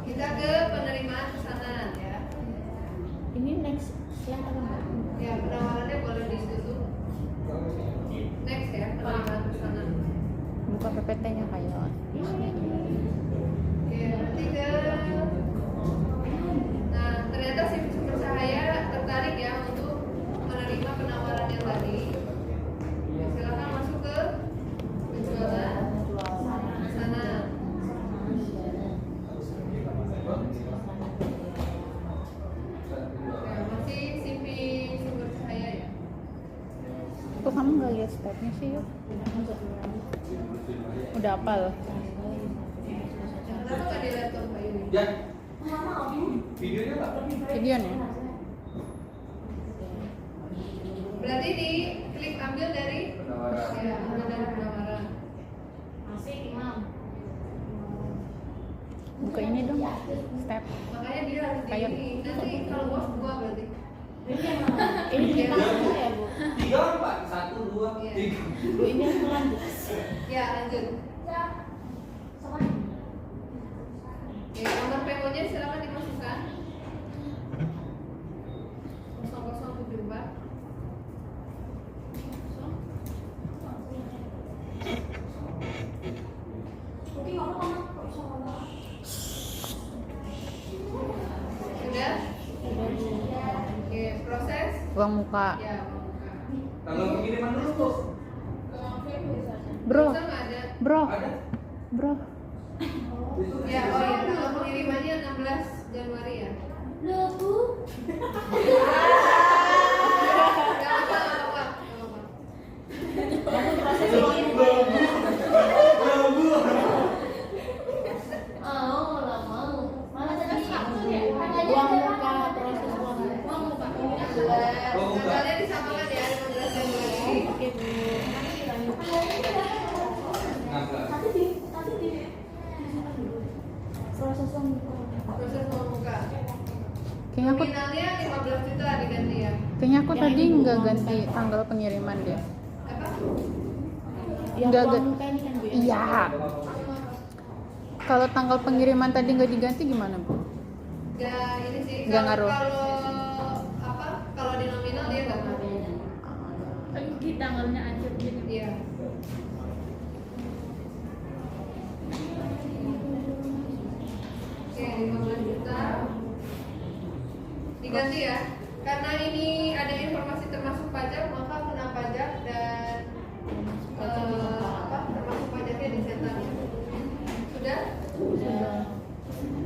Kita ke penerimaan pesanan ya. Ini next slide apa enggak? Ya, penawarannya boleh ditutup. Next ya, penerimaan pesanan. Buka PPT-nya kayak. Oke, nanti ke. Nah, ternyata si Sumber Cahaya tertarik ya untuk menerima penawaran yang tadi. Silakan masuk ke penjualan pesanan. Ya, masih CV Sumber Cahaya ya. Kok kamu nggak lihat stepnya sih yuk? Udah apal. Kenapa nggak di laptop Pak Yuri? Ya. Videonya nggak? Videonya. Berarti di klik ambil dari Penawaran. ya, ambil dari penawaran. Masih Imam. Buka ini dong. Step. Makanya dia harus di Kayak- ini. Nanti kalau bos dua berarti. Ini kita apa ya, Bu? 3 kan Pak? 1, 2, Iya. 3. Bu, ini yang lanjut. Ya lanjut. Oke, nomor PO-nya silakan dimasukkan. 0074. Sudah? Oke, proses. Uang muka. Ya, buka. Tanggal pengiriman dulu tuh. Bro, Bisa nggak ada? bro, Ada? bro. Ya, oh ya, tanggal pengirimannya 16 Januari ya. Loh, Bu. Nggak apa-apa. Kamu proses mau lah mau. Malah tadi satu ya. Uang muka proses uang muka. Ini 16. Oh, buka. Tanggalnya disamakan ya 16 Januari. Oke, Bu. Ngangkat. Proses uang muka. Proses membuka. Kayaknya aku, Nominalnya 15 juta diganti ya. kayaknya aku Yang tadi ibu nggak uang ganti muka. tanggal pengiriman deh. Apa? Yang Nggak, uang Gan. muka ini kan, Bu. ya? Iya. Kalau tanggal pengiriman tadi nggak diganti gimana bu? Nggak ini sih. Nggak Kalau ngaruh. apa? Kalau di nominal dia nggak ngaruh. Di tanggalnya aja gitu. Iya. Oke, 15 juta diganti ya. Karena ini ada informasi termasuk pajak, maka kena pajak dan apa? Termasuk pajaknya dicetak. Sudah? Sudah.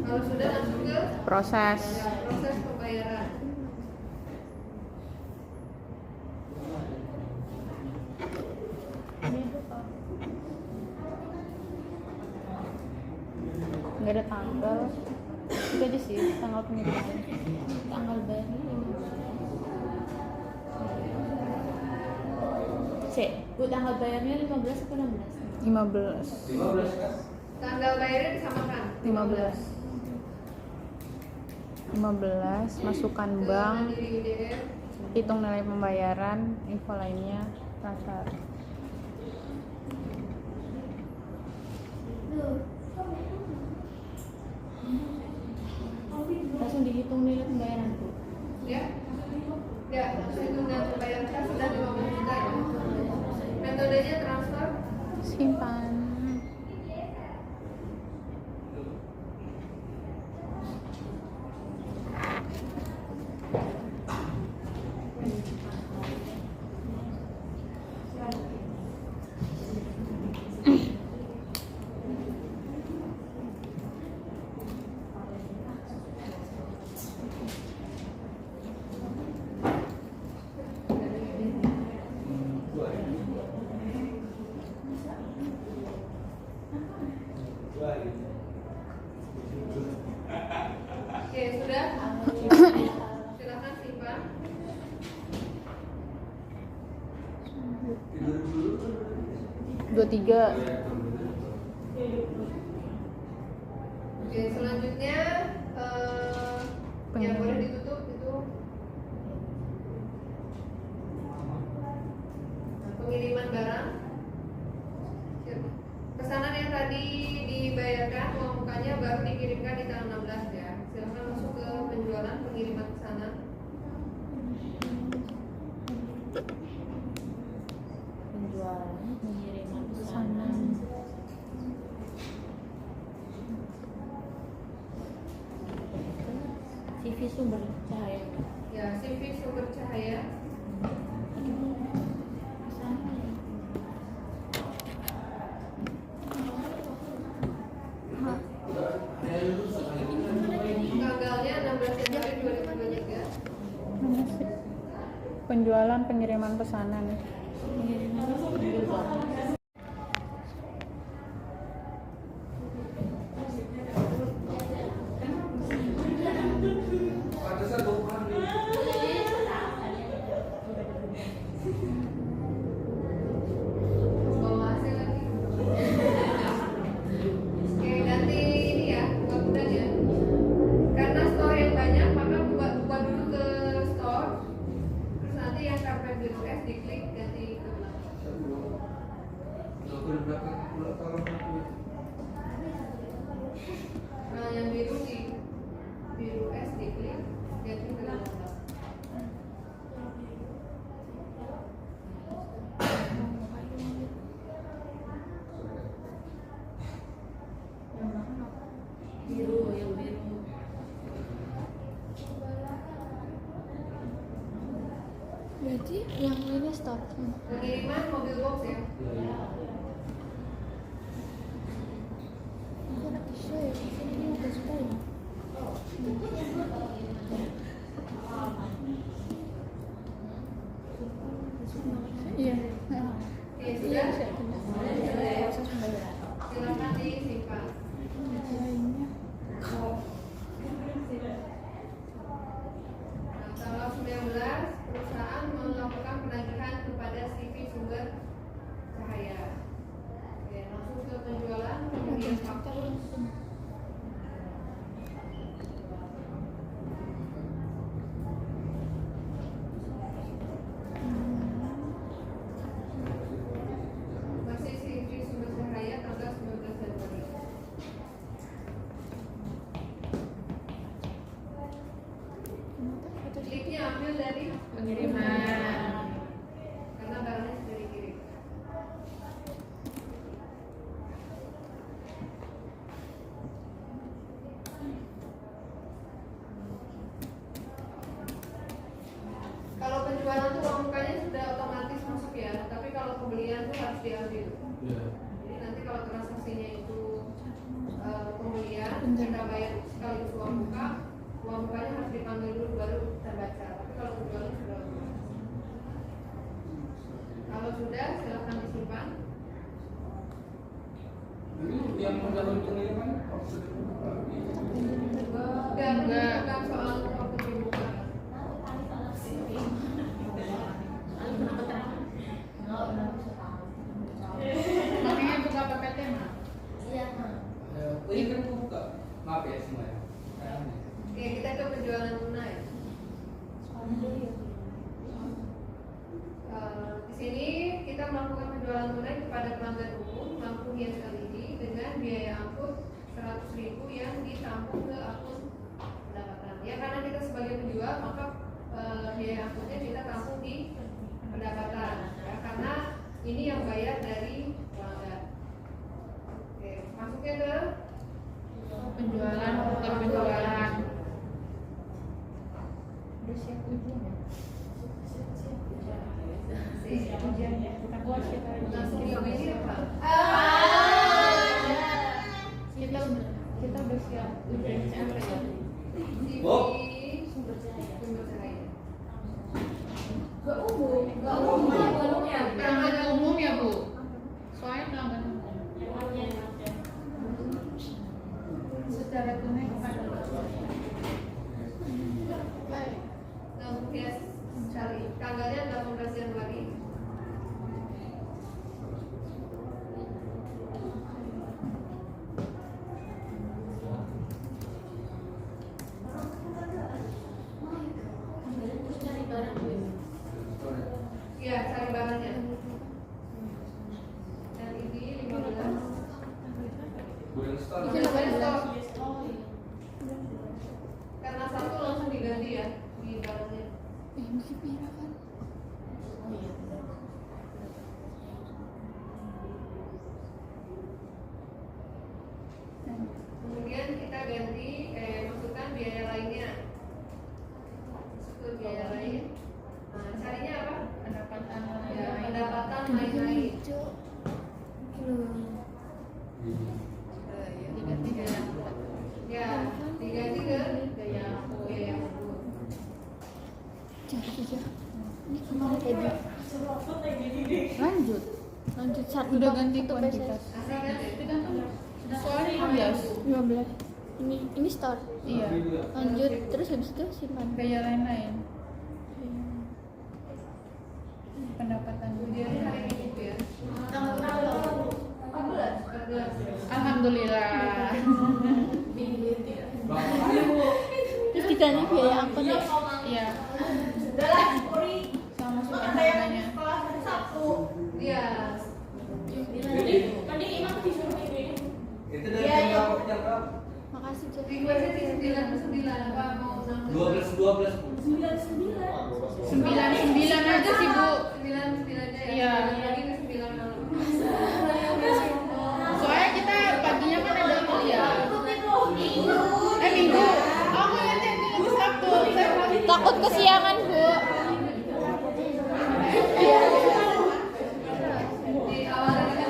Kalau sudah langsung ke Proses. ya, proses pembayaran. Nggak ada tanggal. Itu aja sih tanggal pengiriman. Tanggal bayarnya 15. Cek, Bu, tanggal bayarnya 15 atau 16? 15. 15 kan? Tanggal bayarnya disamakan. 15. 15 masukkan Ke bank, Mandiri UDR. hitung nilai pembayaran, info lainnya, transfer. Langsung dihitung nilai pembayaran, Bu. Ya. Ya, langsung itu dan pembayaran kan sudah 15 juta ya. Metodenya transfer. Simpan. Oke, sudah. Silakan simpan. Dua tiga. Oke, selanjutnya ya boleh ditutup itu. Nah, pengiriman barang. tadi dibayarkan uang mukanya baru dikirimkan di tanggal 16 ya. Silahkan masuk ke penjualan pengiriman pesanan. Penjualan Pengiriman pesanan. CV sumber cahaya. Ya, CV sumber cahaya. Tanggalnya 16 Januari 2023. penjualan pengiriman pesanan. Pengiriman pesanan. Ada satu bukan nih. Bawa hasil lagi. Oke, ganti ini ya, buat mudanya. Karena store yang banyak, maka buat dulu ke store. Terus nanti yang karpet biru S diklik ganti ke belakang. Kalau ke belakang pulang kalau aku. Nah, yang biru di biru S diklik ganti ke belakang. Biru, yang biru. Berarti yang ini store. Pengiriman mobil box ya. Iya. Oke, sudah. Silakan disimpan. Nah, tanggal 19 perusahaan melakukan penagihan kepada CV sumber cahaya. Oke, langsung ke penjualan kemudian faktur. Masih CV sumber cahaya tanggal 19 Januari. Kliknya ambil dari pengiriman karena barangnya sudah dikirim. Kalau penjualan tuh uang mukanya sudah otomatis masuk ya, tapi kalau pembelian tuh harus diambil. Iya. Jadi nanti kalau transaksinya itu pembelian kita bayar sekaligus uang muka, uang mukanya harus dipanggil dulu baru terbaca. Tapi kalau penjualan sudah otomatis. Kalau sudah silakan disimpan. Ini yang mendalam pengiriman. Enggak, bukan soal waktu dibuka. Makanya buka PPT mah. Iya. Ini kan aku buka. Maaf ya semuanya. Oke, kita ke penjualan tunai. Di sini kita melakukan penjualan tunai kepada pelanggan umum lampu hias LED dengan biaya angkut 100.000 yang ditampung ke akun pendapatan. Ya karena kita sebagai penjual maka biaya angkutnya kita tampung di pendapatan. Ya, karena ini yang bayar dari pelanggan. Oke, masuknya ke Penjualan, penjualan. Udah siap ujian ya? Siap. Ujian ya? Bukan buat kita. Langsung ini apa? Kita udah siap ujian. TV Oh. sumber cahaya. Gak umum ya. Pelanggan Umum ya Bu. Soalnya pelanggan umum. Secara tunai kepada start. Bikin 18. Karena satu langsung diganti ya di barangnya. Mungkin merah kan? Kemudian kita ganti masukkan biaya lainnya. Masuk biaya lain. Nah, carinya apa? Pendapatan Ya, pendapatan lain-lain. Hijau. diganti gaya angkut. Ya, diganti ke gaya angkut. Cari aja. Ini kemana tadi? Lanjut. Lanjut satu. Udah ganti satu kuantitas. Asli kan ya? Itu kan soalnya 15. 15. Ini start. Iya. Lanjut terus habis itu simpan. Gaya lain-lain. Pendapatan. Kemudian hari Minggu ya. Tanggal berapa? 14. Alhamdulillah. Terus diganti biaya angkot ya? Iya. Sama masukin harganya. Iya. Itu dari jam berapa ke jam berapa? Makasih Cek. Requestnya di 99 apa mau 12 12. 9 aja sih, Bu. 9 aja ya. Iya. Lagi ke 9 malam. Soalnya kita paginya kan ada kuliah. Minggu. Aku ingatnya itu Sabtu. Takut kesiangan, Bu. Di awal kita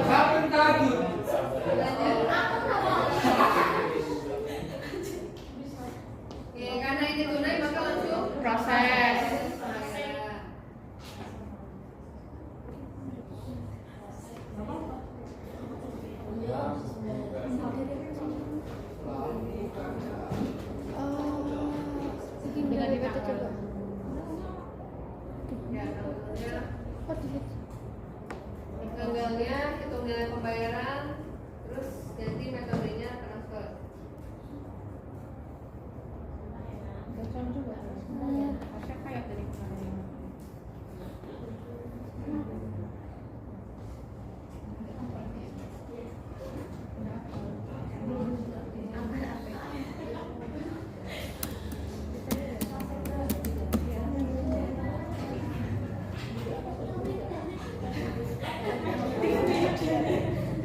Kapan tajud? ya, karena ini tunai maka langsung Proses. Bikin dari kata coba. Ya, tanggalnya, Oh, dikit. tanggalnya, hitung nilai pembayaran, terus ganti metodenya transfer. Bocor juga. Harusnya kayak dari kemarin.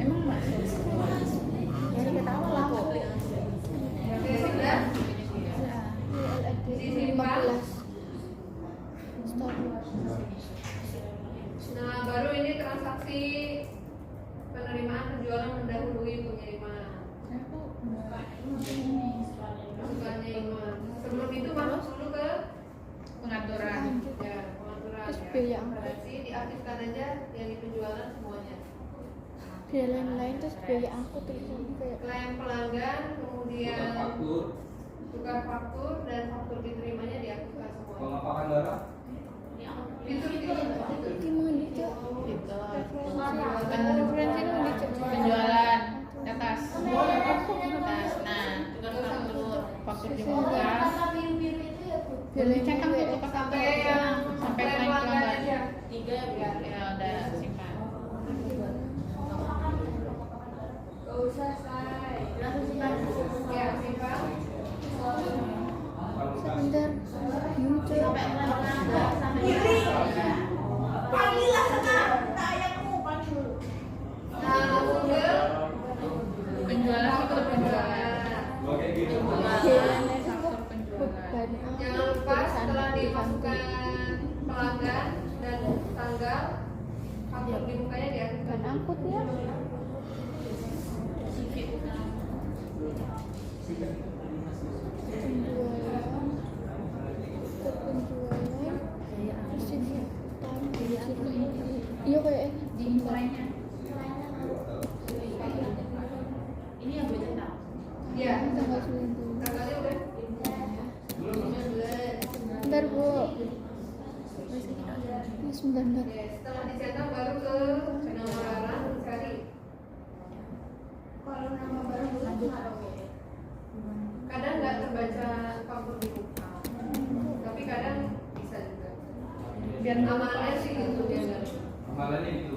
Emang masuk? Dari kata awal lah. Oke, sudah. Di 15. Start. Nah, baru ini transaksi penerimaan penjualan mendahului pengiriman. Masukannya Iman. Sebelum itu masuk dulu ke Pengaturan. ya pengaturan Terus ya. biaya angkot. Berarti diaktifkan aja yang di penjualan semuanya. Biaya lain-lain terus biaya angkut terus kayak Klaim pelanggan, kemudian Faktur. tukar faktur dan faktur diterimanya diaktifkan semua. Pengapakan barang. Itu gimana nih, Cok? Gitu. Kan referensi lu nih, Cok. Penjualan ke atas. Atas. Nah, tukar faktur. Faktur dibuka. Biaya Dicetak lain tuh pas sampai yang sampai klaim klaim pelanggan pelanggan. aja. Ya udah simpan. Ya, simpan. sebentar. Bingung, Cok. Nah, langsung ke Penjualan faktur penjualan. Kayak gitu. Faktur penjualan. Jangan lupa setelah dimasukkan pelanggan dan tanggal, faktur dibukanya diaktifkan. Ban angkut ya. Penjualan. Penjualan. Terus ini iya kayak Di mulainya. Ya, tanggal 9. tanggalnya udah. Bentar, Bu. Ini sebentar. Oke, setelah dicetak baru ke nomor barang cari. Kadang nggak terbaca faktur dibuka, tapi kadang bisa juga. Biar Amannya sih gitu biar nggak. Amalannya gitu.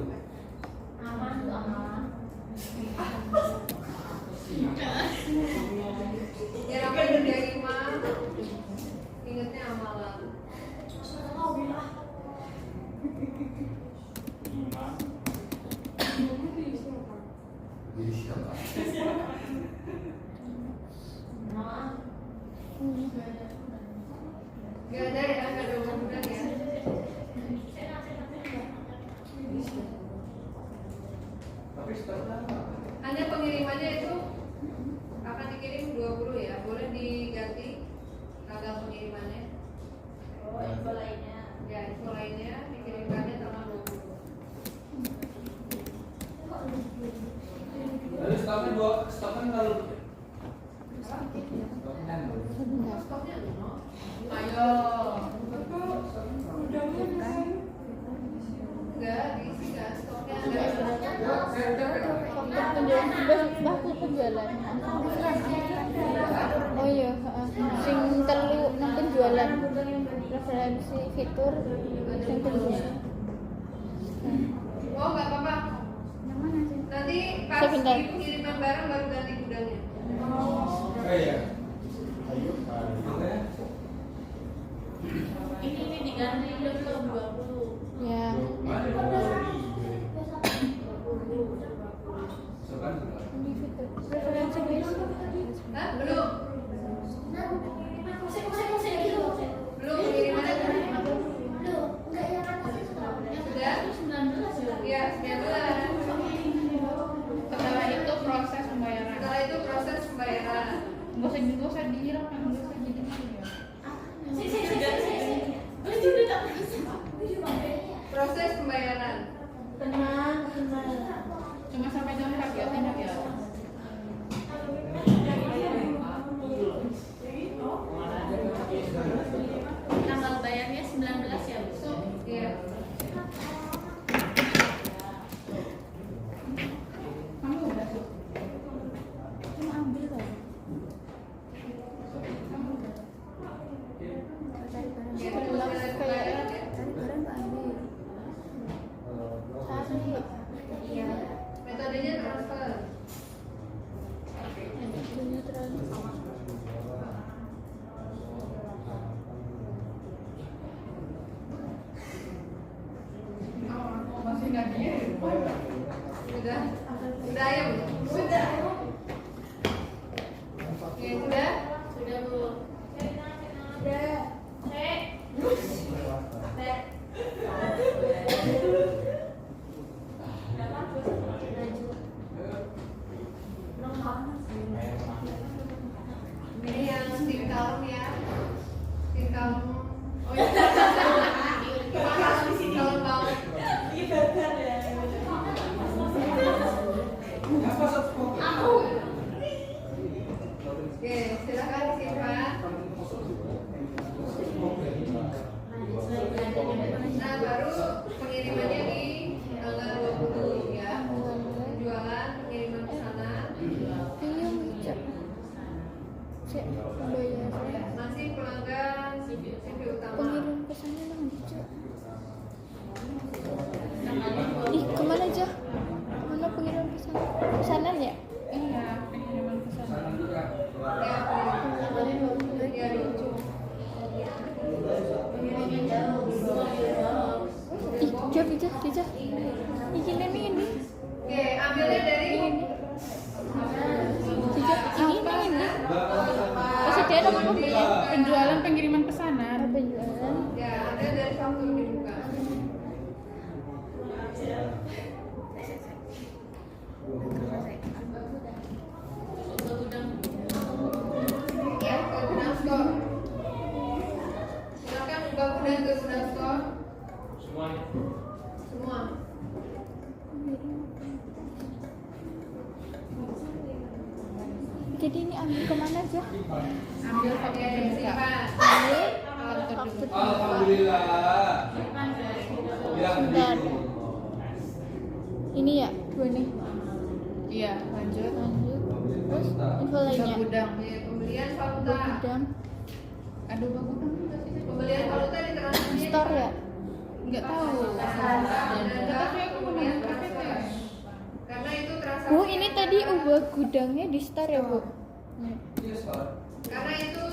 Ya namanya udah imam, ingetnya amalan. Jadi siapa? Gak ada ya, gak ada hubungan ya. Tapi setelah Hanya pengirimannya itu akan dikirim 20 ya, boleh diganti tanggal pengirimannya. Oh, info lainnya. Ya, info lainnya dikirimkannya tanggal 20. Lalu stoknya kalau Stoknya no. Ayo. Enggak, diisi kan stoknya Waktu penjualan. Oh iya, sing telu nang penjualan. Referensi fitur sing penjualan. Oh, enggak apa-apa. Nanti pas Sebentar. di pengiriman barang baru ganti gudangnya. iya. Ini diganti dulu 20. Ya. Ini fitur referensi guys. Hah? Belum. Belum pengirimannya sudah? Iya, 19. Setelah itu proses pembayaran. Setelah itu proses pembayaran. Nggak usah dihirap, nggak usah jadi ya. Proses pembayaran. Tenang. Cuma sampai jam 4 ya, tindak ya. Tanggal bayarnya 19 ya, Bu? Iya. Kamu udah tuh. Cuma ambil kok. Ya, proses pembayaran ya. Iya. Metodenya transfer. Masih nggak dia. Sudah? Sudah ya, Bu? Sudah. Oke, sudah? Sudah, Bu. Ini yang steam kalem ya. Steam kalem. Oh iya. Kalem banget. Apa satu Oke, silakan disimpan. Nah, baru pengirimannya di tanggal 20 ya. Penjualan, pengiriman pesanan. Masih pelanggan CV utama. Pengirim pesannya lang dito. Ih, kemana aja? Mana pengirim pesanan? Pesanan ya? Iya, pengiriman pesanan. sana juga. Ya, pengiriman. Ya, lucu. Ih, jap. Ini. Oke, ambilnya dari Ini. Persediaan apa pembelian? Penjualan pengiriman pesanan. Penjualan. ya, ambil dari faktur dibuka. Ya, ke gudang store. Silakan buka gudang ke gudang store. Semua. Jadi ini ambil kemana aja? Ambil Oke, faktur dibuka. simpan. Ambil. Faktur dibuka. Alhamdulillah. Bilang Bentar. begitu. Ini ya, dua nih. Iya, lanjut. Lanjut. Terus info Ke lainnya. gudang. Ya, pembelian valuta. Gudang. Aduh, bagus kan enggak sih? Pembelian valuta di transaksi. Store ya. Enggak tahu. Dan Tapi aku kemudian mau transfer. Karena itu transaksi. Oh, dua gudangnya di Star ya, Bu? Iya, Star. Karena itu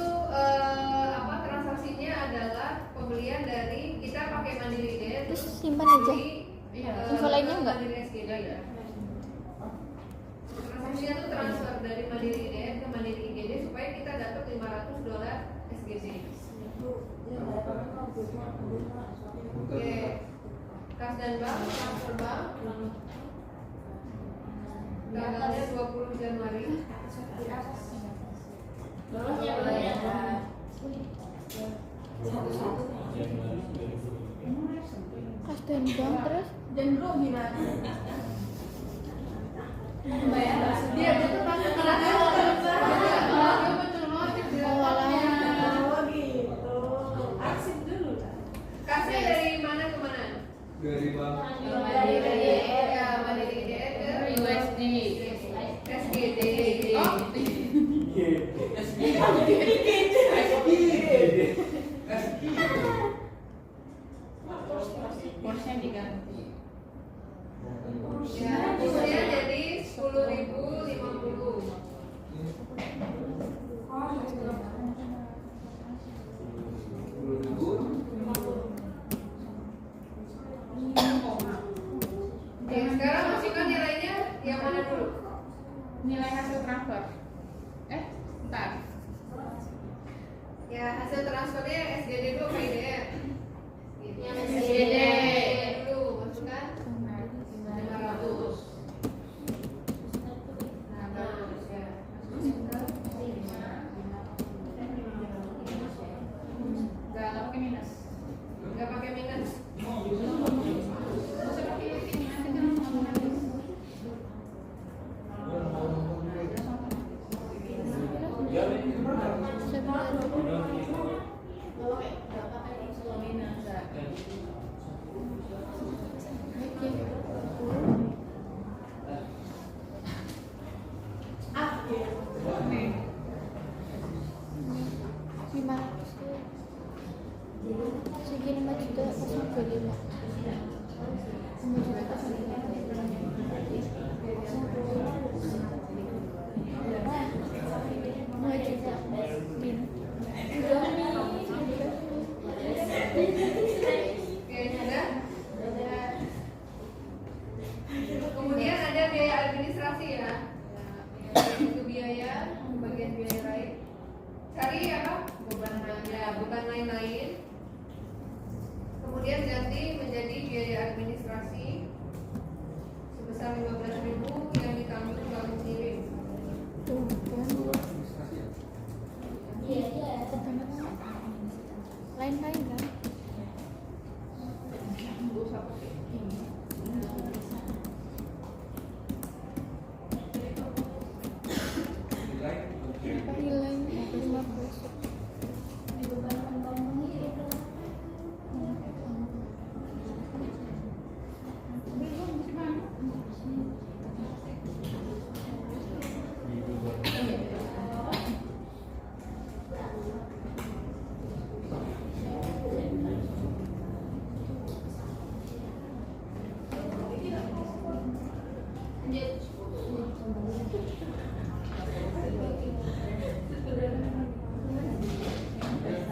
transaksinya adalah pembelian dari kita pakai Mandiri ID Terus simpan aja. Iya. Info lainnya enggak? Mandiri SGD ya. Transaksinya tuh transfer dari Mandiri ID ke Mandiri IGD supaya kita dapat $500 SGD. Oke. Kas dan bank, transfer bank. Tanggalnya 20 Januari. Terus yang lain Kas dan bank terus dan bro gimana? Dia tuh masuk ke Oh gitu. Arsip dulu lah. kasnya dari mana ke mana? Dari Bang. Ya, Mandiri IDR ke USD. SGD. Oh, porsinya diganti. Ya, kursnya jadi 10.050. Oke, sekarang masukkan nilainya yang mana dulu? Nilai hasil transfer. Bentar. Ya, hasil transfernya SGD dulu ke IDR. Yang SGD dulu, masukkan 500. Nah, bagus ya. Enggak pakai minus. Nggak pakai minus. Bisa pakai ini aja. segini 5 juta pas 25 5 juta pas 5 juta Oke, sudah. Kemudian ada biaya administrasi ya. Itu biaya, bagian biaya lain. Cari apa? Bukan lain-lain. Kemudian ganti menjadi biaya administrasi sebesar 15.000 yang ditanggung bank sendiri. tuh kan lain-lain kan apa nilainya 15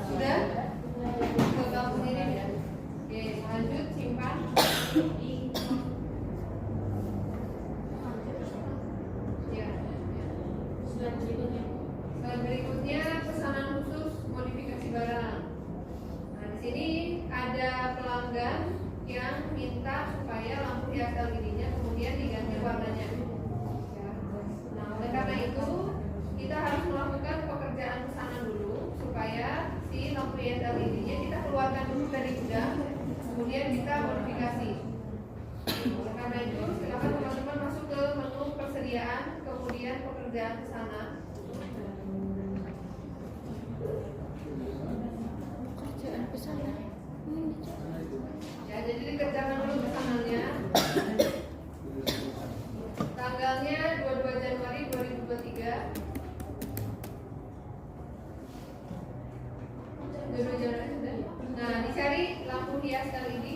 Sudah? Ke bank sendiri ya. Oke, lanjut simpan. Ya. Slide berikutnya pesanan khusus modifikasi barang. Nah, di sini ada pelanggan yang minta supaya lampu hias LED-nya kemudian diganti warnanya. Ya. Nah, oleh karena itu kita harus melakukan pekerjaan pesanan dulu supaya si lampu hias LED-nya kita keluarkan dulu dari gudang, kemudian kita modifikasi. Oleh karena itu silakan teman-teman masuk ke menu persediaan, kemudian pekerjaan pesanan. kerjaan pesanan Ya, jadi dikerjakan dulu pesanannya. Tanggalnya 22 Januari 2023. 22 Januari sudah. Nah, dicari lampu hias LED.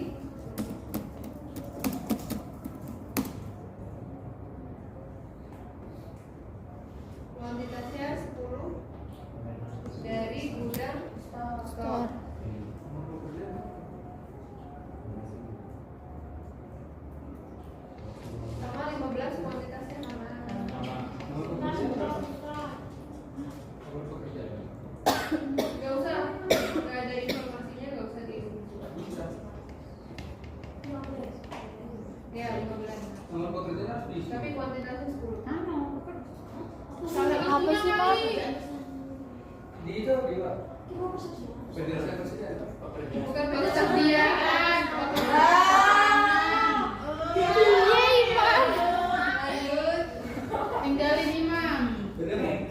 Sama pekerjaan harus diisi. Tapi kuantitasnya 10. Anu, Apa sih, Mas? Di itu di Pak. Federasi Presiden. Bukan persediaan. Lanjut. Tinggalin imam. Bener nggak?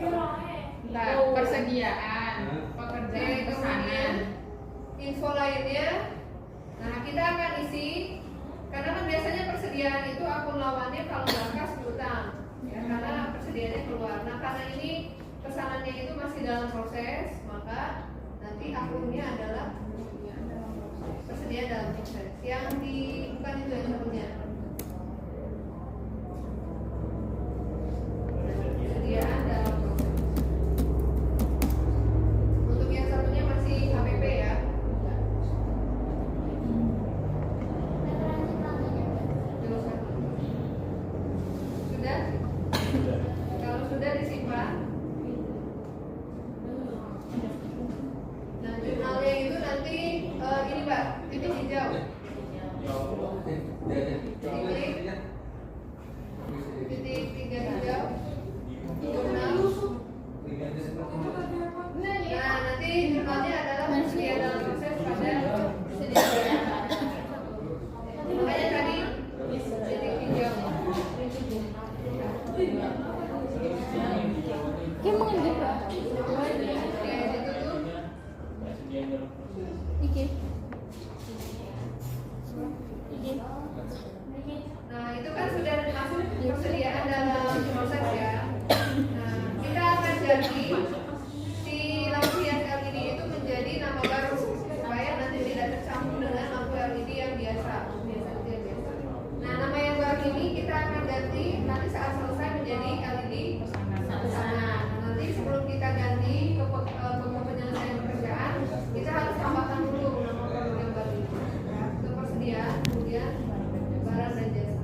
Lah, persediaan, pekerjaan Kemudian pesanan. info lainnya. Nah, kita akan isi karena kan biasanya persediaan itu akun lawannya kalau nggak kas utang. Ya, karena persediaannya keluar. Nah, karena ini pesanannya itu masih dalam proses, maka nanti akunnya adalah persediaan dalam proses. Yang di bukan itu yang satunya. Persediaan dalam proses. Untuk yang satunya masih HPP ya. Sudah? Kalau sudah disimpan. Nah, jurnalnya itu nanti ini Mbak, titik hijau. Titik 3 hijau. Jurnal. Nah, nanti jurnalnya adalah persediaan dalam proses pada persediaan. Makanya tadi titik hijau. Kayak mengendap. Oke, ditutup. Iki. Iki. Nah, itu kan sudah masuk persediaan dalam proses ya. Nah, kita akan ganti si lampu hias LED itu menjadi nama baru supaya nanti tidak tercampur dengan lampu LED yang biasa. Nah, nama yang baru ini kita akan ganti nanti saat selesai menjadi LED pesanan. Nah, nanti sebelum kita ganti ke penyelesaian pekerjaan, kita harus tambahkan dulu nama produk yang baru ini. Ke persediaan, kemudian barang dan jasa.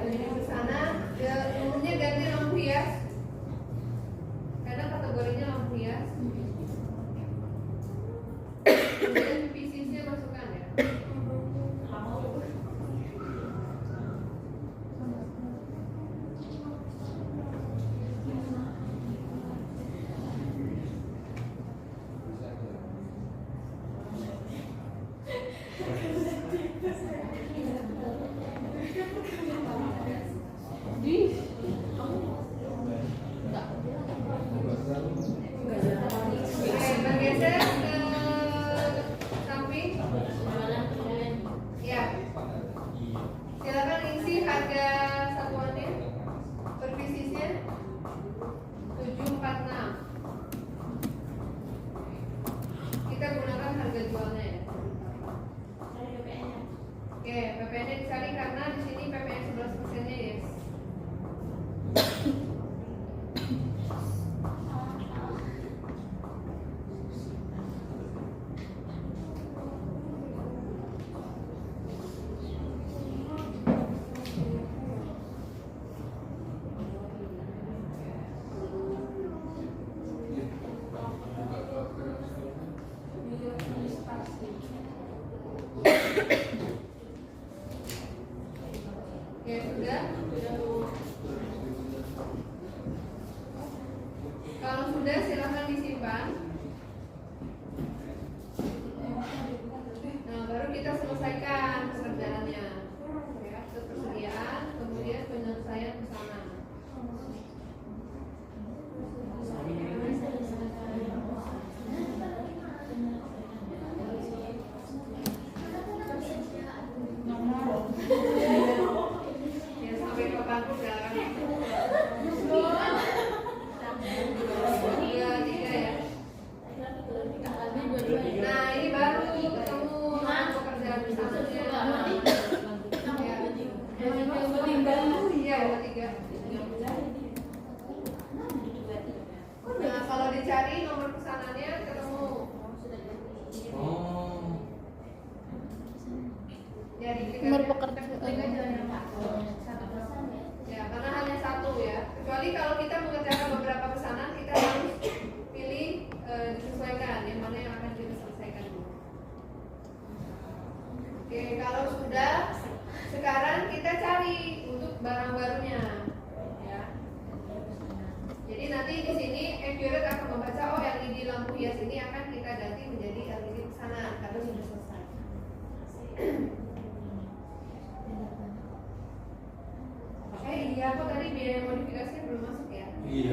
Di sana umumnya ganti lampu hias karena kategorinya lampu hias. Kemudian PCC masukkan ya. Oke, bergeser ke samping. Ya. Silakan isi harga satuannya per piecesnya 746. Kita gunakan harga jualnya ya. Oke, PPN-nya dicari karena di sini PPN 11%-nya yes. Oke, sudah. Kalau sudah silakan disimpan. Nah, baru kita selesaikan pekerjaannya. Ya, persediaan, kemudian penyelesaian pesanan. Ya, sampai kapanpun silakan. 2, 3 ya. dicari nomor pesanannya ketemu. Oh. Ya diklik Nomor aja. pekerjaan. Klik aja. Ya, karena hanya satu ya. Kecuali kalau kita mengerjakan beberapa pesanan, kita harus pilih disesuaikan yang mana yang akan kita selesaikan dulu. Oke, kalau sudah, sekarang kita cari untuk barang barunya. Ya. Jadi nanti di sini Accurate akan membaca oh LED lampu hias ini akan kita ganti menjadi LED pesanan karena sudah selesai. Iya, kok tadi biaya modifikasinya belum masuk ya? Iya.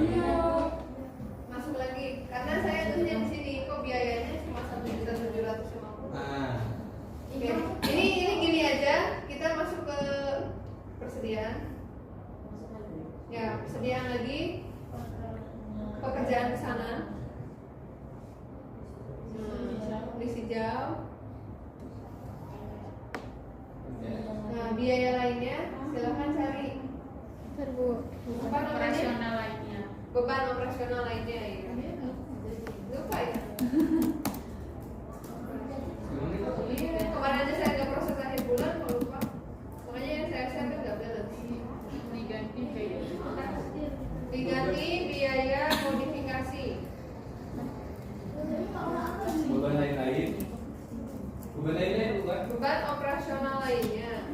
Masuk lagi, karena saya tulisnya di sini kok biayanya cuma 1.750.000. Ah. Oke, ini gini aja, kita masuk ke persediaan. Ya, persediaan lagi pekerjaan di sana. List hijau. Nah, biaya lainnya silahkan cari. Serbu. Apa namanya? Operasional lainnya. Beban operasional lainnya ya. Lupa ya. Iya, kemarin aja saya nggak proses akhir bulan, kalau lupa. Makanya yang saya share kan nggak balance. Diganti kayak Diganti biaya modifikasi. Beban lain-lain. Beban lainnya bukan? Beban operasional lainnya.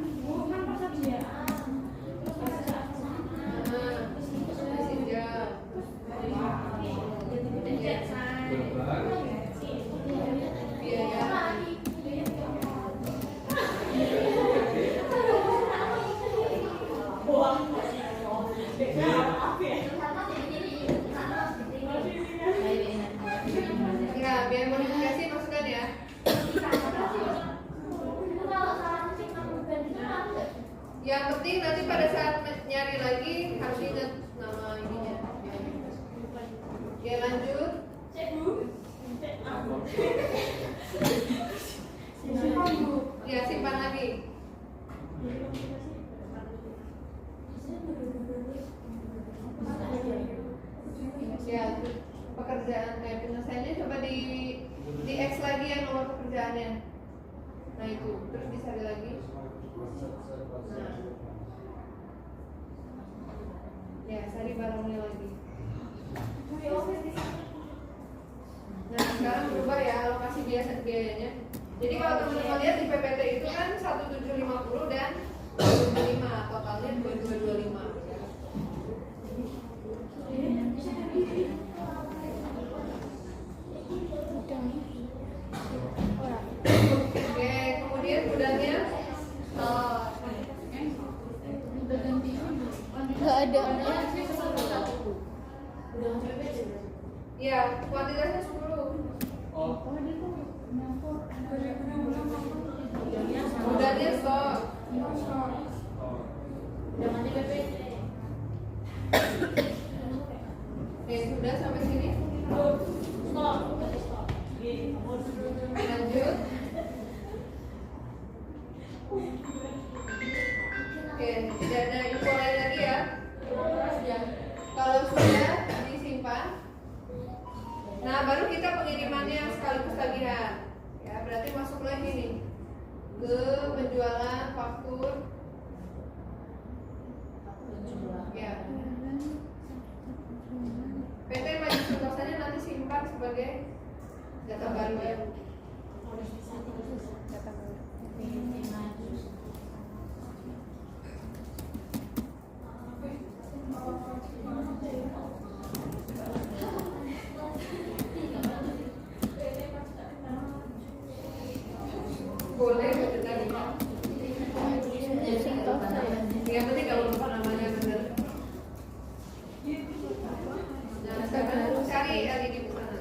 Ya, biaya modifikasi masukkan ya. Yang penting nanti pada saat nyari lagi harus ingat nama ininya. Oke, lanjut. Ya, simpan lagi. Ya, pekerjaan penyelesaiannya coba di X lagi yang nomor pekerjaannya. Nah itu, terus dicari lagi. Nah, ya cari barangnya lagi. Nah sekarang berubah ya alokasi biayanya. Jadi kalau teman-teman lihat di PPT itu kan 1750 dan 25, totalnya 2225. Oke, kemudian gudangnya udah ganti. Nggak ada. ya kuantitasnya 10. Oh. Gudangnya stok. Oke, sudah sampai sini. Lanjut. Oke, tidak ada info lain lagi ya. Kalau sudah disimpan, nah baru kita pengirimannya sekaligus tagihan. Ya, berarti masuk lagi nih ke penjualan faktur. Ya. PT Maju Sentosa-nya nanti simpan sebagai data baru ya. Data baru. Boleh betul yang penting kalau lupa namanya benar. Nah, sekarang cari LED di sana.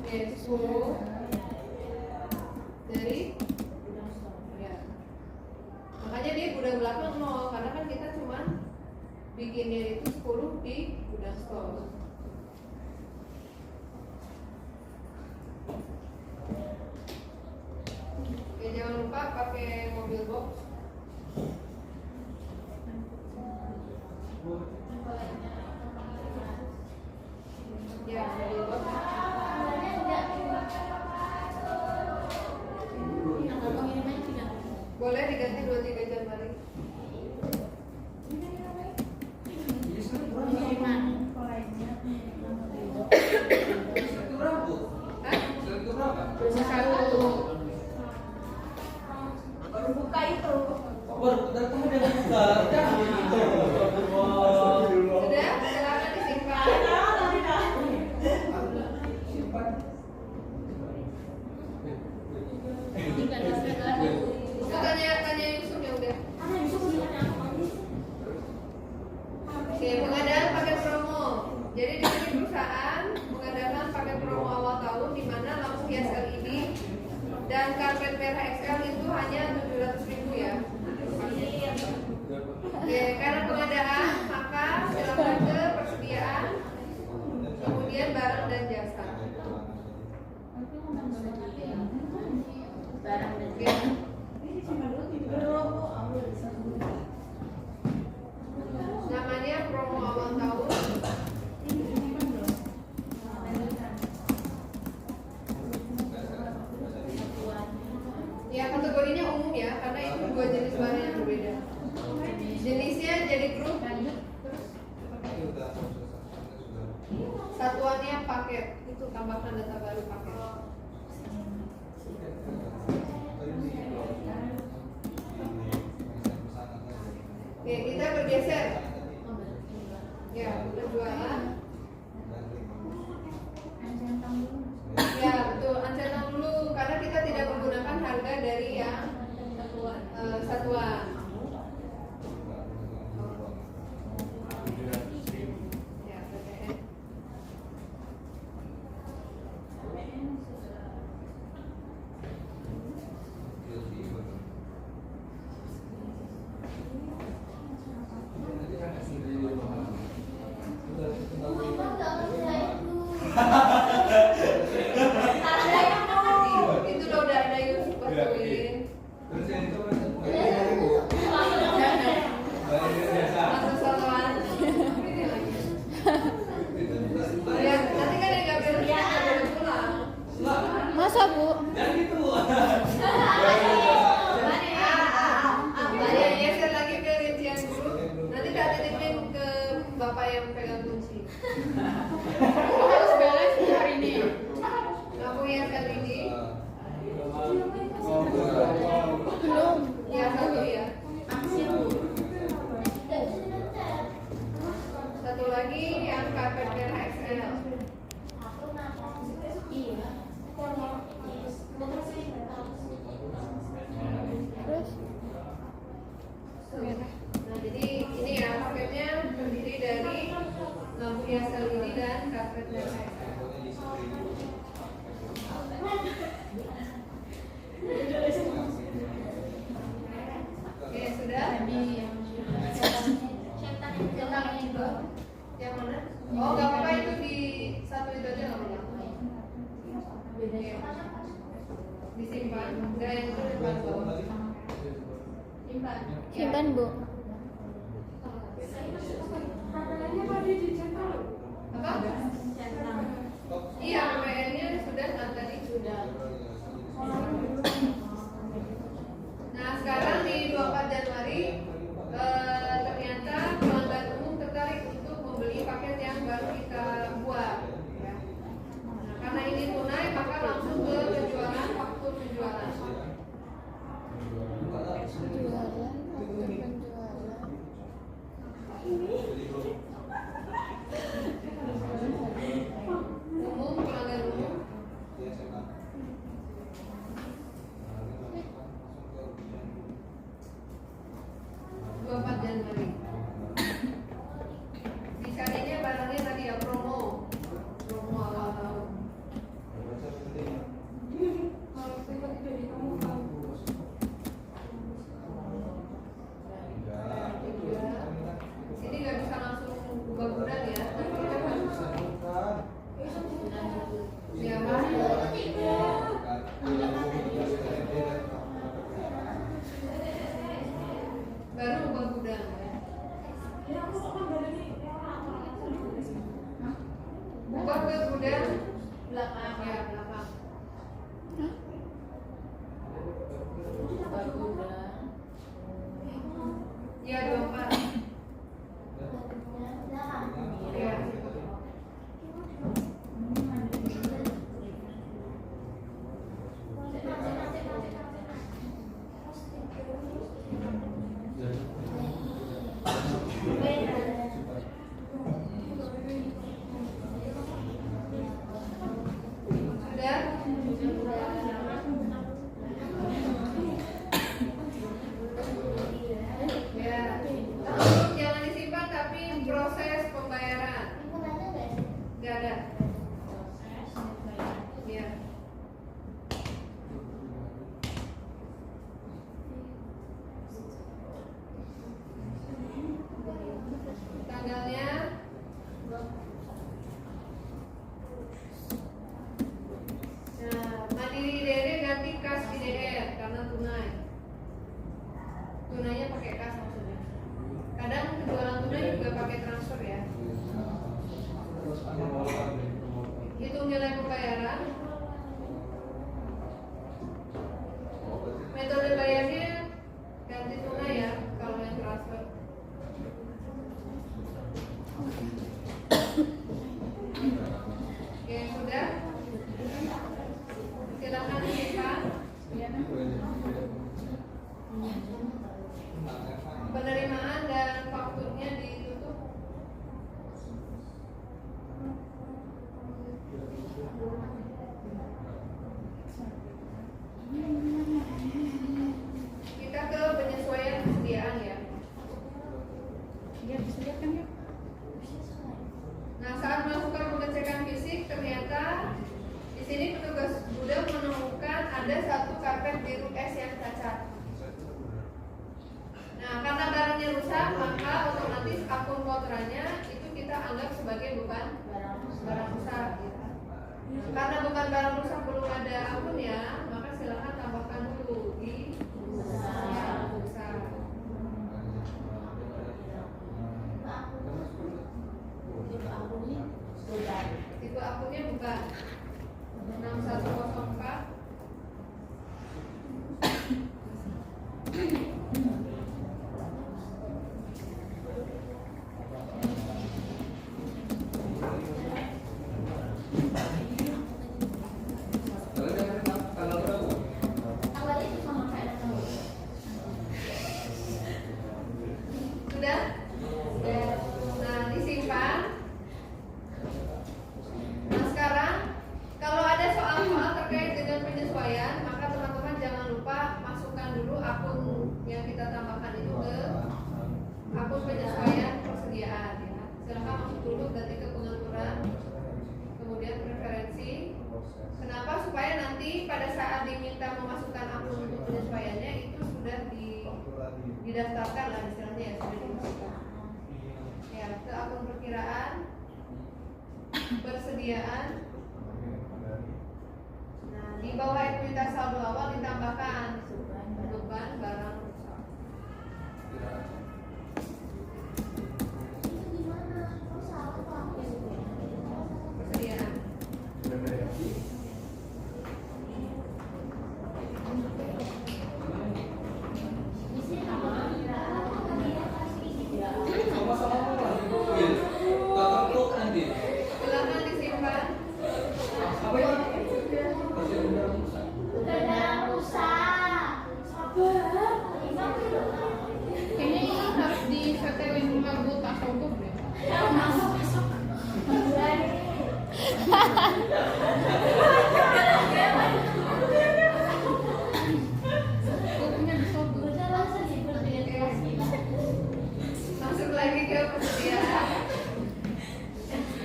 Oke, 10 dari ya. Makanya dia gudang belakang 0 karena kan kita cuma bikinnya itu 10 di gudang stok. baru datang dia buka. Jangan begitu. Sudah, silakan disimpan. Simpan. Itu tanya Yusuf ya udah. Oke, pengadaan paket promo. Jadi di sini perusahaan mengadakan paket promo awal tahun di mana lampu hias LED dan karpet merah XL itu hanya 700.000 ya. Oke, karena pengadaan maka silakan ke persediaan, kemudian barang dan jasa. Oke. Namanya promo awal tahun. Ya, kategorinya umum ya, karena itu dua jenis barang yang berbeda. Jenisnya jadi grup, terus satuannya paket. Itu tambahkan data baru paket. Oke, kita bergeser. Ya, berjualan. Ya, betul. Ancaman dulu karena kita tidak menggunakan harga dari yang satuan. Ya, BTN. Itu udah ada Yusuf bantuin. Terus yang itu Masuk satuan. Ya, nanti kan yang nggak beres boleh pulang. Masa Bu? jangan gitu. Ya, geser lagi ke rincian dulu. Nanti tak titipin ke bapak yang pegang kunci. Harus beres hari ini. Lampu hias LED. Belum. Ya, satu ya. Satu lagi yang karpet merah XL. Terus Nah, jadi ini ya paketnya terdiri dari lampu hias LED dan karpet merah XL. Oke, sudah. Yang mana? Oh, nggak apa-apa itu di satu itu aja nggak apa-apa. Oke. Disimpan. Dan yang itu di bawah. simpan Bu. Apa? Iya, PPN-nya sudah kan tadi sudah. Nah, sekarang di 24 Januari ternyata pelanggan umum tertarik untuk membeli paket yang baru kita buat. Ya. Nah, karena ini tunai, maka langsung ke penjualan, faktur penjualan. Penjualan, faktur penjualan. Umum pelanggan pakai kas maksudnya. Kadang penjualan tunai juga pakai transfer ya. Hitung nilai pembayaran. Metode bayarnya ganti tunai ya kalau yang transfer. Oke, sudah. Silakan disimpan. Penerimaan dan fakturnya ditutup. Kita ke penyesuaian persediaan ya. Iya, bisa lihat kan ya? Nah, saat melakukan pengecekan fisik ternyata di sini petugas gudang menemukan ada satu karpet biru es yang cacat. Nah, karena barangnya rusak, maka otomatis akun kontranya itu kita anggap sebagai bukan barang rusak. Gitu. Karena bukan barang rusak belum ada akunnya, maka silakan tambahkan dulu di pulsa. Tipe akunnya bukan 6104. Sudah? Nah, disimpan. Nah, sekarang kalau ada soal-soal terkait dengan penyesuaian, maka teman-teman jangan lupa masukkan dulu akun yang kita tambahkan itu ke akun penyesuaian persediaan ya. Silakan masuk dulu nanti ke pengaturan, kemudian preferensi. Kenapa? Supaya nanti pada saat diminta memasukkan akun untuk penyesuaiannya itu sudah didaftarkan lah istilahnya ya, sudah dimasukkan. Ya, ke akun perkiraan, persediaan. Nah, di bawah ekuitas saldo awal ditambahkan beban barang rusak. Persediaan. Silakan disimpan. Kayaknya ini harus disetelin lagu tak sogok deh. Lagunya disogok. Masuk lagi ke persediaan.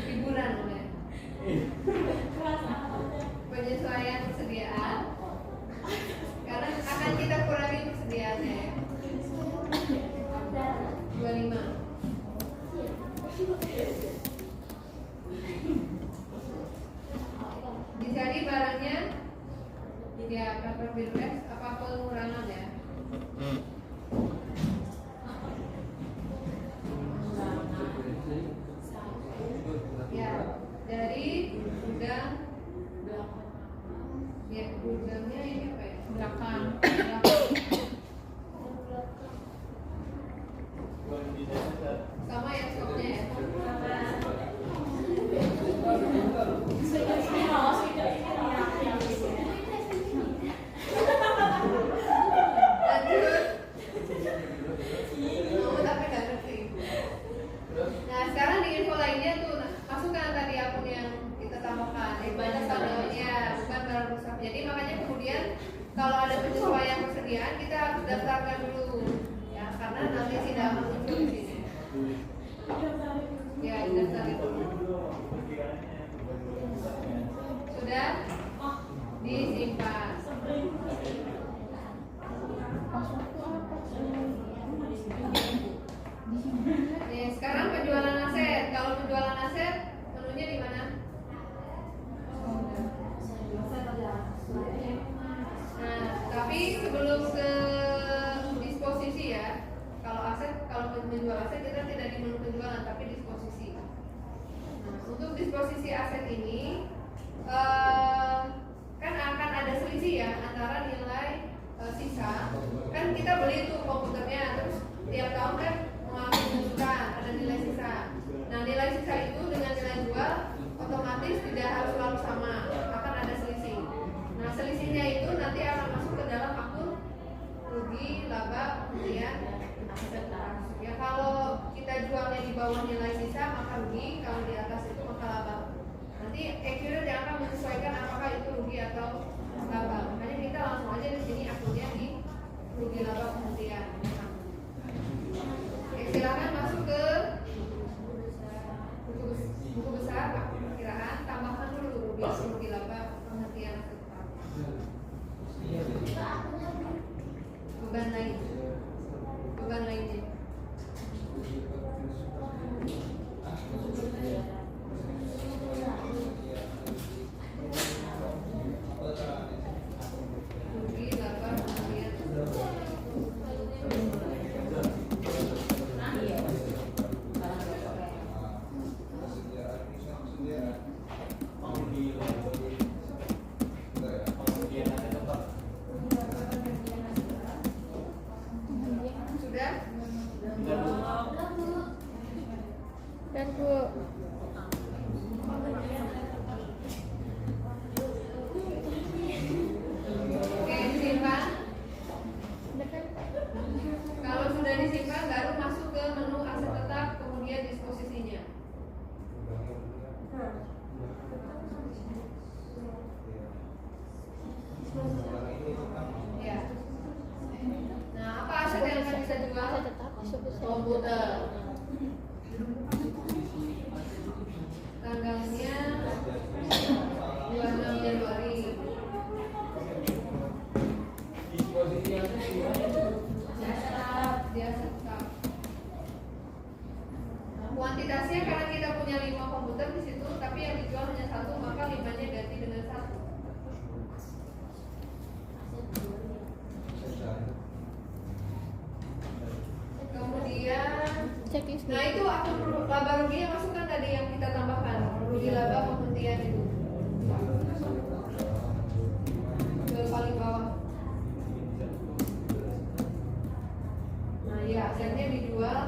Hiburan ya. Penyesuaian persediaan. Sekarang akan kita kurangi persediaannya ya. 25. Dicari barangnya ya karpet biru es apa pengurangan ya. Ya, dari gudang ya gudangnya ini apa ya? Belakang. Sama ya stoknya ya. Lanjut. Oh, tapi nggak ngerti. Nah, sekarang di info lainnya tuh masukkan tadi akun yang kita tambahkan. Ekuitas saldonya bukan barang rusak. Jadi makanya kemudian kalau ada penyesuaian persediaan kita harus daftarkan dulu ya, karena nanti tidak akan muncul di sini. Ya, daftarin dulu. Sudah disimpan. Nih, sekarang penjualan aset. Kalau penjualan aset, menunya di mana? Nah, tapi sebelum ke disposisi ya, menjual aset kita tidak di menu penjualan tapi disposisi. Nah, untuk disposisi aset ini kan akan ada selisih ya antara nilai sisa. Kan kita beli tuh komputernya, terus tiap tahun kan mengalami pemasukan, ada nilai sisa. Nah, nilai sisa itu dengan nilai jual otomatis tidak harus selalu sama, akan ada selisih. Nah, selisihnya itu nanti akan masuk ke dalam akun rugi, laba, kemudian aset. Ya, kalau kita jualnya di bawah nilai sisa maka rugi, kalau di atas itu maka laba. Nanti accurate yang akan menyesuaikan apakah itu rugi atau laba. Makanya kita langsung aja di sini akunnya di rugi, laba, kemudian. Oke, silakan masuk ke buku besar perkiraan, tambahkan dulu rugi, laba, pengertian aset. Beban lainnya. Rugi, laba, kemudian. Sudah? Dan Bu, Oke, simpan. Kalau sudah disimpan, baru masuk ke menu aset tetap, kemudian disposisinya. Ya. Nah, apa aset yang akan bisa jual? saya tetap sebesar Komputer. Tanggalnya 26 Januari. Dia tetap. Kuantitasnya karena kita punya 5 komputer di situ, tapi yang dijual hanya 1, maka 5-nya ganti dengan 1. Kemudian, checklist. nah itu akun laba rugi yang masukkan tadi yang kita tambahkan, rugi laba penghentian itu ke paling bawah. Nah ya, asetnya dijual,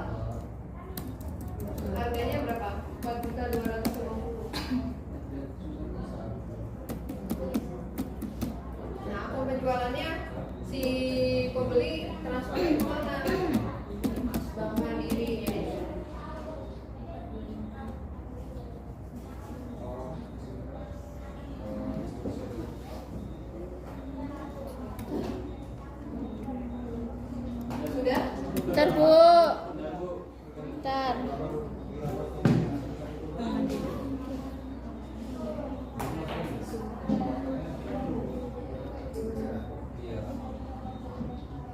harganya berapa? 4.250.000. Nah, akun penjualannya si pembeli transfer ke mana? Bank Mandiri ya. Sudah? Bentar Bu, bentar.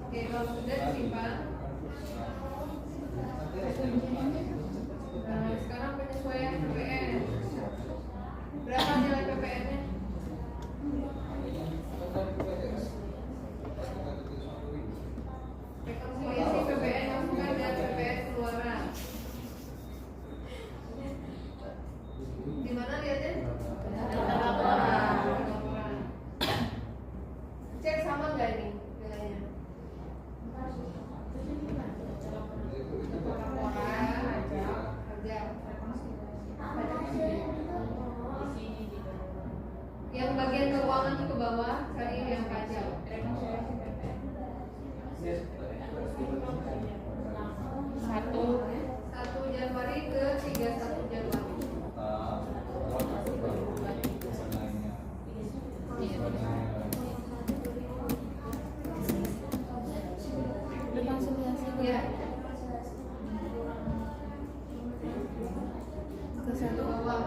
Oke, kalau sudah disimpan. Nah, sekarang penyesuaian PPN. Berapa nilai PPN-nya? Rekonsiliasi PPN masukkan dan PPN keluaran. Di mana lihatnya? Laporan. Cek sama nggak ini nilainya? Laporan, kerja. Yang bagian keuangan itu ke bawah, cari yang pajak. Satu. 1 Januari ke 31 Januari. Ya. Ke satu bawah.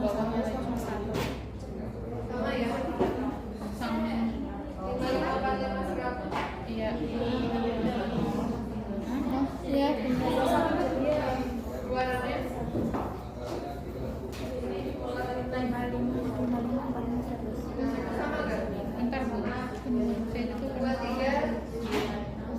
Bawahnya sama satu. Sama ya. Sama. 5545 Iya. Ya, benar. keluarannya. Sama nggak? Bentar Bu. Saya itu 23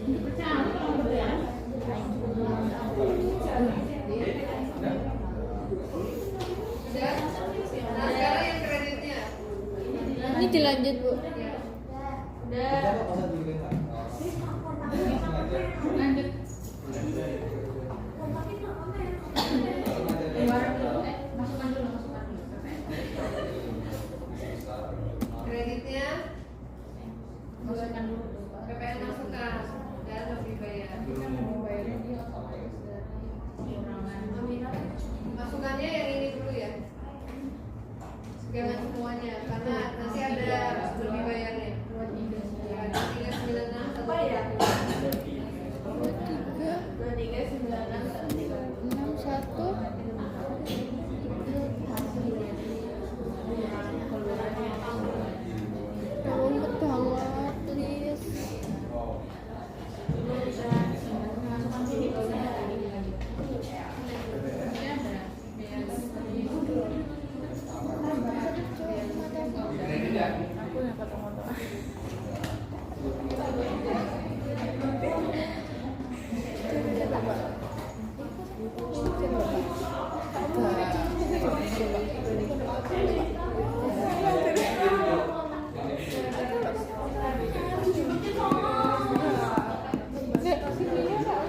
Sudah? Nah, sekarang yang kreditnya. Ini dilanjut Bu. Ya. Lanjut. Masukkan dulu. Kreditnya Masukkan dulu. PPN masukkan dan lebih bayar. Masukannya yang ini dulu ya. Jangan semuanya karena nanti ada lebih bayarnya. Ya, 396 apa ya? 61 Rumit banget, please. Aku yang kata-kata.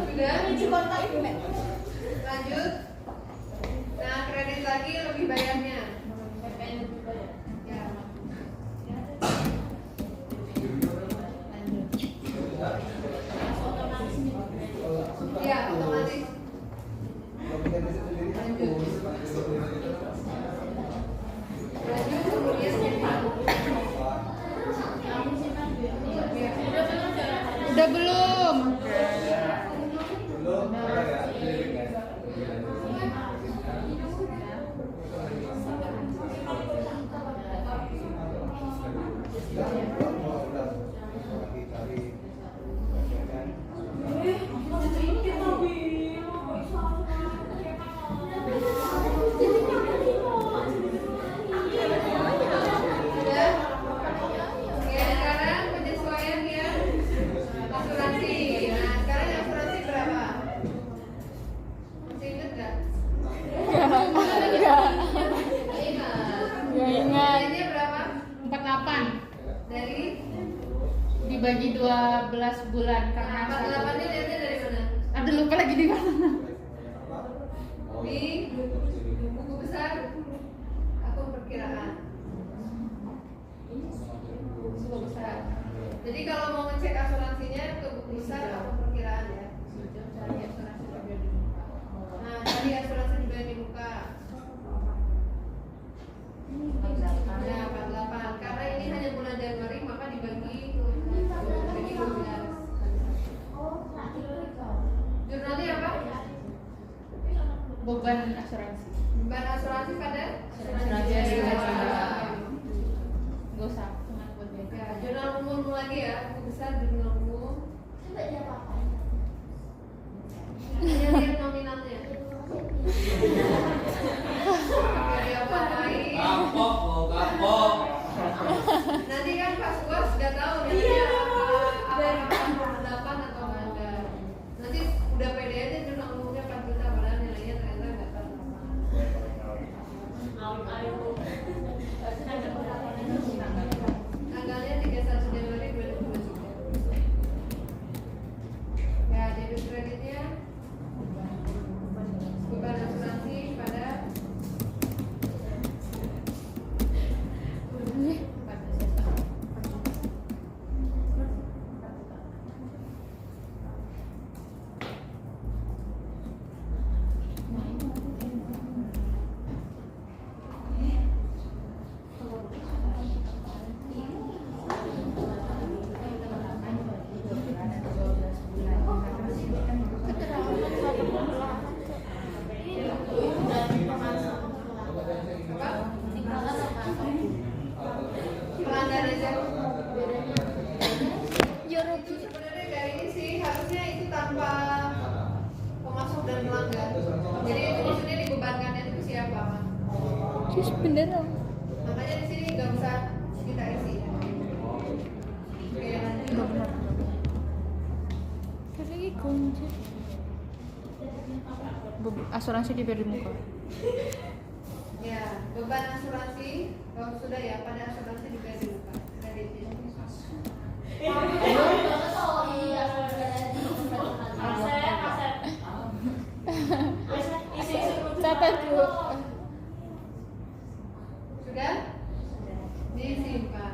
Sudah? Lanjut. Nah, kredit lagi lebih bayarnya. Ya. Ya, otomatis. Lanjut kemudian Udah belum? sudah. Ya, sekarang penyesuaian yang asuransi. Nah, sekarang yang asuransi berapa? Masih ingat nggak? Enggak. Ingat. Enggak ingat. Nilainya berapa? 48 Dari dibagi 12 bulan karena 48 ini lihatnya dari mana? ada lupa lagi di mana. Di buku besar akun perkiraan. Buku besar. Jadi kalau mau ngecek asuransinya ke buku besar akun perkiraan ya. Cari asuransi juga di muka. Nah, cari asuransi juga di muka. Ya, 48. Karena ini hanya bulan Januari maka dibagi 12. Jurnalnya apa? Beban asuransi. Beban asuransi pada Asuransi jiwa. Gak usah, cuma buat beda. Ya, jurnal umum lagi ya, buku besar jurnal umum. Hanya lihat nominalnya. Dari apa lain? Kapok, mau kapok. Nanti kan Pak Suas sudah tahu nilainya apa 8 atau enggak. Nanti udah pede aja jurnal umumnya 4 juta padahal nilainya ternyata enggak tahu. Tanggalnya 31 Januari 2023. Ya, debit kreditnya beban asuransi pada pelanggan aja. Ya Itu Robi. sebenarnya dari ini sih harusnya itu tanpa pemasok dan pelanggan. Jadi itu maksudnya dibebankannya itu siapa? Terus beneran. Makanya di sini nggak usah kita isi. Oke, lanjut. Kunci. Asuransi dibayar di muka. Ya, beban asuransi kalau sudah ya pada asuransi dibayar di muka. Kreditin. Catat dulu. Sudah? Disimpan.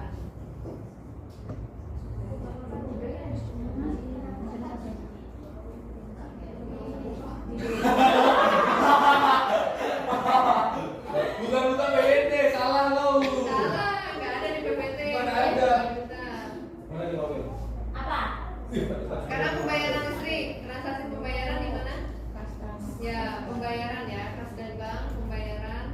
Bukan BNT, salah lo. Salah, nggak ada di PPT. Mana ada? Mana di mobil? Sekarang pembayaran listrik, transaksi pembayaran di mana? Kas. Ya, pembayaran ya, kas dan bank, pembayaran.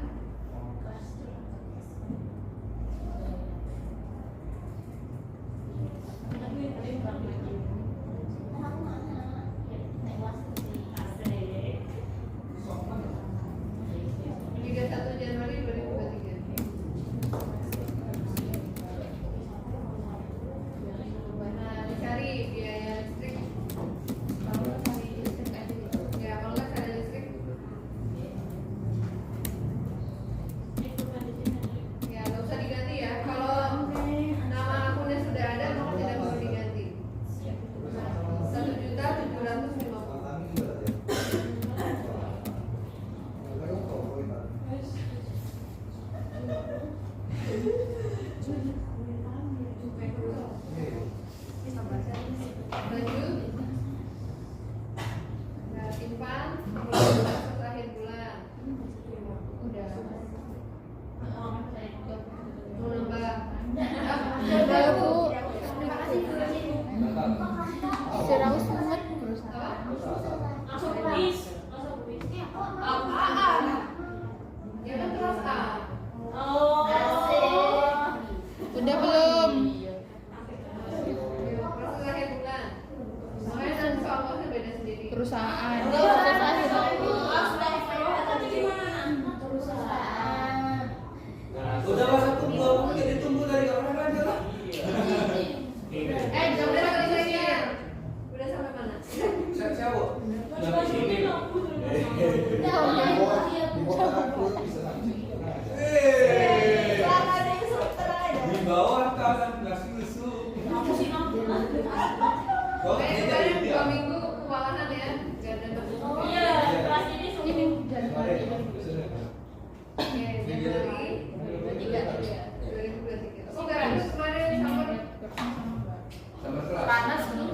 Hingga 1 Januari 2023. Nah, dicari biaya listrik. Ya, kalau nggak cari listrik. Ya, nggak usah diganti ya. Kalau nama akunnya sudah ada, maka tidak perlu diganti. 1.750.000. Lanjut. Nah, simpan sampai akhir bulan. Udah. Mau nambah? Udah, Bu. Nah, Seraus banget. Ya udah terus ah. Udah belum? Proses akhir bulan. Makanya nanti soal-soalnya beda sendiri. Perusahaan. udah masa tunggu apa jadi tunggu dari orang aja lah. Jam berapa selesainya? Udah sampai mana? Siapa? Dari sini. Di bawah tangan ngasih isu. Kayaknya kemarin 2 minggu kewalahan ya. Gak ada Oke, Januari 2023. Oh, enggak, terus kemarin sama Sama kelas. Panas belum?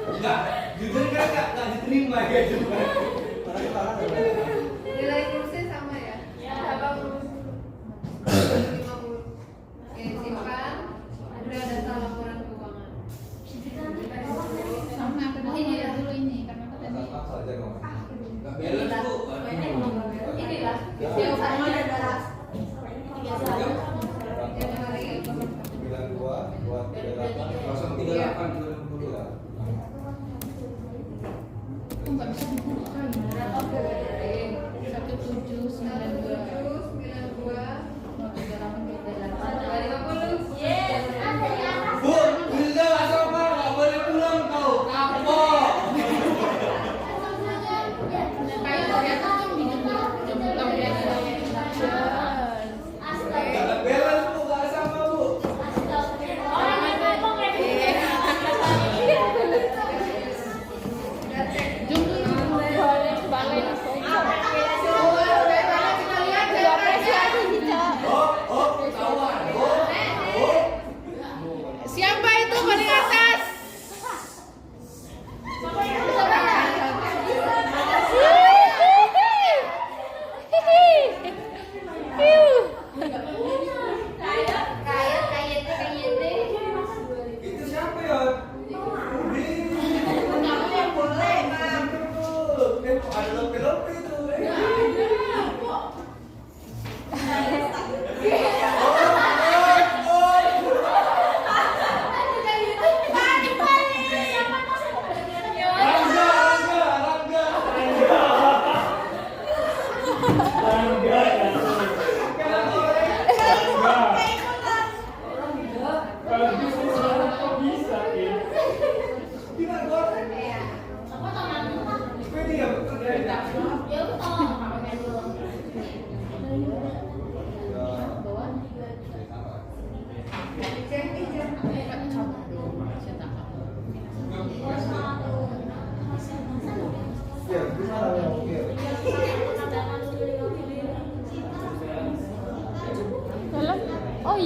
Enggak, jujur kan enggak diterima ya cuma. nilai kursnya sama ya? Abang 50. Oke, simpan. Udah data laporan keuangan. Sama aku mau lihat dulu ini karena aku tadi Enggak balance Bu. Inilah. Yang sama ada darah. Januari. 038 2020. aku nggak bisa dibuka gimana? 1792 Bu, Hilda nggak sama, nggak boleh pulang kau. Kapok. kayak ternyata kan dijemput tahun biasa. Nggak balance Bu, nggak sama Bu. Siapa itu paling atas? Itu siapa ya? Ada lope-lope itu. Rangga.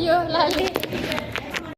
Yo lali.